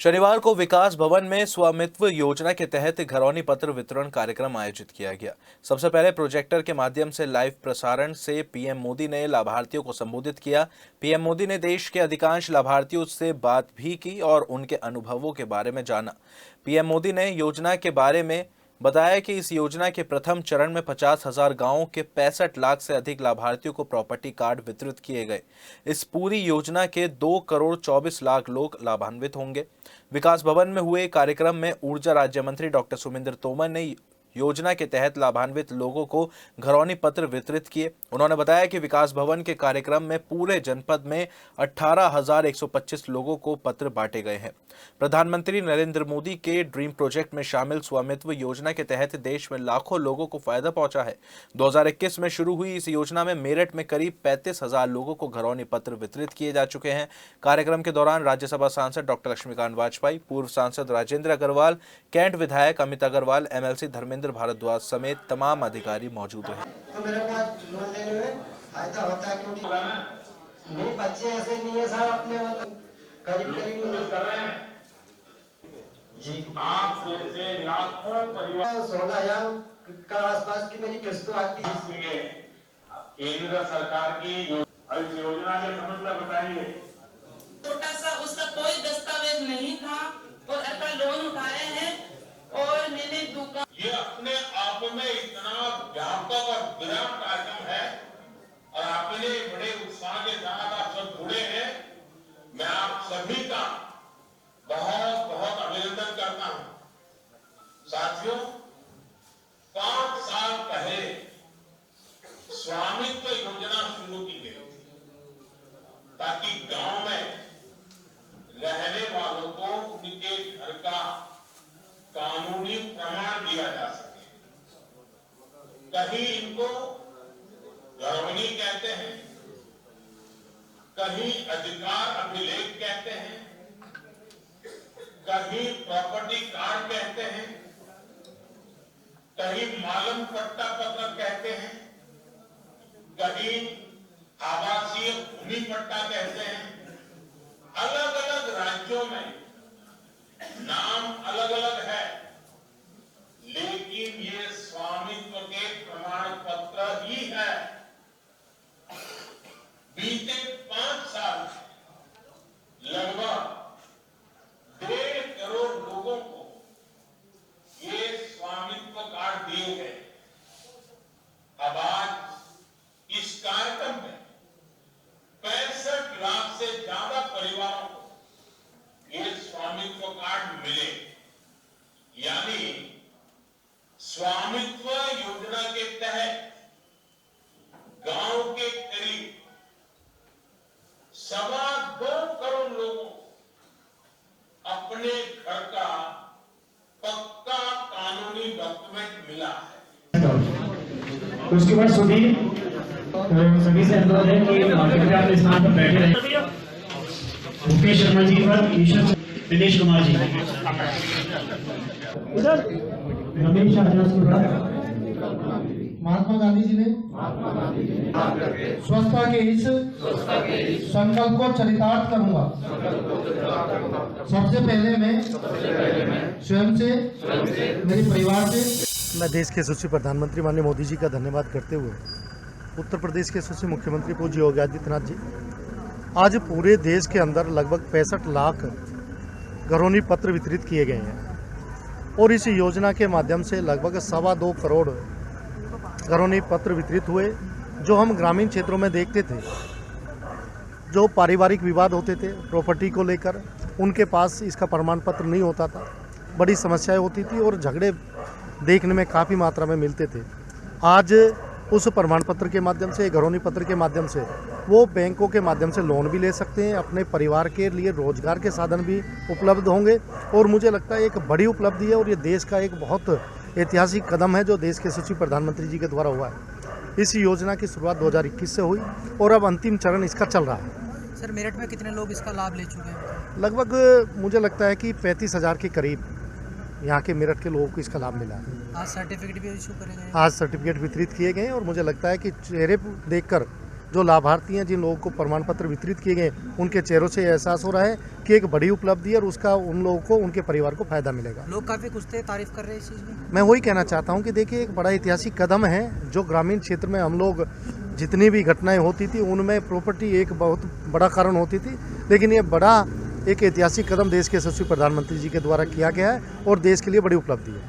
शनिवार को विकास भवन में स्वामित्व योजना के तहत घरौनी पत्र वितरण कार्यक्रम आयोजित किया गया। सबसे पहले प्रोजेक्टर के माध्यम से लाइव प्रसारण से पीएम मोदी ने लाभार्थियों को संबोधित किया। पीएम मोदी ने देश के अधिकांश लाभार्थियों से बात भी की और उनके अनुभवों के बारे में जाना। पीएम मोदी ने योजना के बारे में बताया कि इस योजना के प्रथम चरण में 50,000 गांवों के 65 लाख से अधिक लाभार्थियों को प्रॉपर्टी कार्ड वितरित किए गए। इस पूरी योजना के 2 करोड़ 24 लाख लोग लाभान्वित होंगे। विकास भवन में हुए कार्यक्रम में ऊर्जा राज्य मंत्री डॉक्टर सुमिंदर तोमर ने योजना के तहत लाभान्वित लोगों को घरौनी पत्र वितरित किए। उन्होंने बताया कि विकास भवन के कार्यक्रम में पूरे जनपद में 18,125 लोगों को पत्र बांटे गए हैं। प्रधानमंत्री नरेंद्र मोदी के ड्रीम प्रोजेक्ट में शामिल स्वामित्व योजना के तहत देश में लाखों लोगों को फायदा पहुंचा है। 2021 में शुरू हुई इस योजना में मेरठ में करीब 35,000 लोगों को घरौनी पत्र वितरित किए जा चुके हैं। कार्यक्रम के दौरान राज्यसभा सांसद डॉक्टर लक्ष्मीकांत वाजपेयी, पूर्व सांसद राजेंद्र अग्रवाल, कैंट विधायक अमित अग्रवाल, एमएलसी धर्मेंद्र भारद्वाज समेत तमाम अधिकारी मौजूद रहे। तो मेरे पास लोन लेने में फायदा होता है क्योंकि मेरे बच्चे ऐसे नहीं है साहब, अपने करीब कर रहे हैं जी। आप जैसे लाखों परिवार 16,000 का आसपास की मेरी किस्त आती है। केंद्र सरकार की योजना के समझना बताइए। छोटा सा उसका कोई दस्तावेज नहीं था और ऐसा लोन उठाए हैं और मैंने दुकान। ये अपने आप में इतना व्यापक और विराट कार्यक्रम है और आपने बड़े उत्साह के साथ आप सब जुड़े हैं। मैं आप सभी का बहुत बहुत अभिनंदन करता हूं। साथियों, 5 साल पहले स्वामित्व योजना शुरू की गई ताकि गांव में रहने वालों को उनके घर का कानूनी प्रमाण दिया जा सके। कहीं इनको घरौनी कहते हैं, कहीं अधिकार अभिलेख कहते हैं, कहीं प्रॉपर्टी कार्ड कहते हैं, कहीं मालूम पट्टा पत्र कहते हैं, कहीं आवासीय भूमि पट्टा कहते हैं। अलग अलग राज्यों में नाम अलग अलग है, लेकिन ये स्वामित्व के प्रमाण पत्र ही है। बीते 5 साल लगभग 1.5 करोड़ लोगों को ये स्वामित्व कार्ड दिए गए। अब आज इस कार्यक्रम में 65 लाख से ज्यादा परिवारों को ये स्वामित्व कार्ड मिले, यानी स्वामित्व योजना के तहत गांव के करीब 2.25 करोड़ लोगों को अपने घर का पक्का कानूनी डॉक्यूमेंट मिला है। उसके बाद सभी से अनुरोध है कि मार्केट में आप स्थान पर बैठे रहे। मुकेश शर्मा जी पर ईश्वर दिनेश कुमार जी इधर रमेश महात्मा गांधी जी ने स्वच्छता के इस संकल्प को चरितार्थ करूंगा। सबसे पहले मैं स्वयं से, मेरे परिवार से। मैं देश के यशस्वी प्रधानमंत्री माननीय मोदी जी का धन्यवाद करते हुए उत्तर प्रदेश के यशस्वी मुख्यमंत्री पूज्य योगी आदित्यनाथ जी, आज पूरे देश के अंदर लगभग 65 लाख घरौनी पत्र वितरित किए गए हैं और इस योजना के माध्यम से लगभग 2.25 करोड़ घरौनी पत्र वितरित हुए। जो हम ग्रामीण क्षेत्रों में देखते थे, जो पारिवारिक विवाद होते थे प्रॉपर्टी को लेकर, उनके पास इसका प्रमाण पत्र नहीं होता था, बड़ी समस्याएं होती थी और झगड़े देखने में काफ़ी मात्रा में मिलते थे। आज उस प्रमाण पत्र के माध्यम से, घरौनी पत्र के माध्यम से वो बैंकों के माध्यम से लोन भी ले सकते हैं, अपने परिवार के लिए रोजगार के साधन भी उपलब्ध होंगे और मुझे लगता है एक बड़ी उपलब्धि है और ये देश का एक बहुत ऐतिहासिक कदम है जो देश के यशस्वी प्रधानमंत्री जी के द्वारा हुआ है। इस योजना की शुरुआत 2021 से हुई और अब अंतिम चरण इसका चल रहा है। सर, मेरठ में कितने लोग इसका लाभ ले चुके हैं? लगभग मुझे लगता है कि 35,000 के करीब यहाँ के मेरठ के लोगों को इसका लाभ मिला है। आज सर्टिफिकेट भी इशू करे गए? आज सर्टिफिकेट वितरित किए गए और मुझे लगता है कि चेहरे देखकर जो लाभार्थी हैं, जिन लोगों को प्रमाण पत्र वितरित किए गए, उनके चेहरों से एहसास हो रहा है कि एक बड़ी उपलब्धि है और उसका उन लोगों को, उनके परिवार को फायदा मिलेगा। लोग काफ़ी खुश थे, तारीफ कर रहे हैं इस चीज़ में। मैं वही कहना चाहता हूं कि देखिए, एक बड़ा ऐतिहासिक कदम है। जो ग्रामीण क्षेत्र में हम लोग जितनी भी घटनाएं होती थी उनमें प्रॉपर्टी एक बहुत बड़ा कारण होती थी, लेकिन ये बड़ा एक ऐतिहासिक कदम देश के यशस्वी प्रधानमंत्री जी के द्वारा किया गया है और देश के लिए बड़ी उपलब्धि है।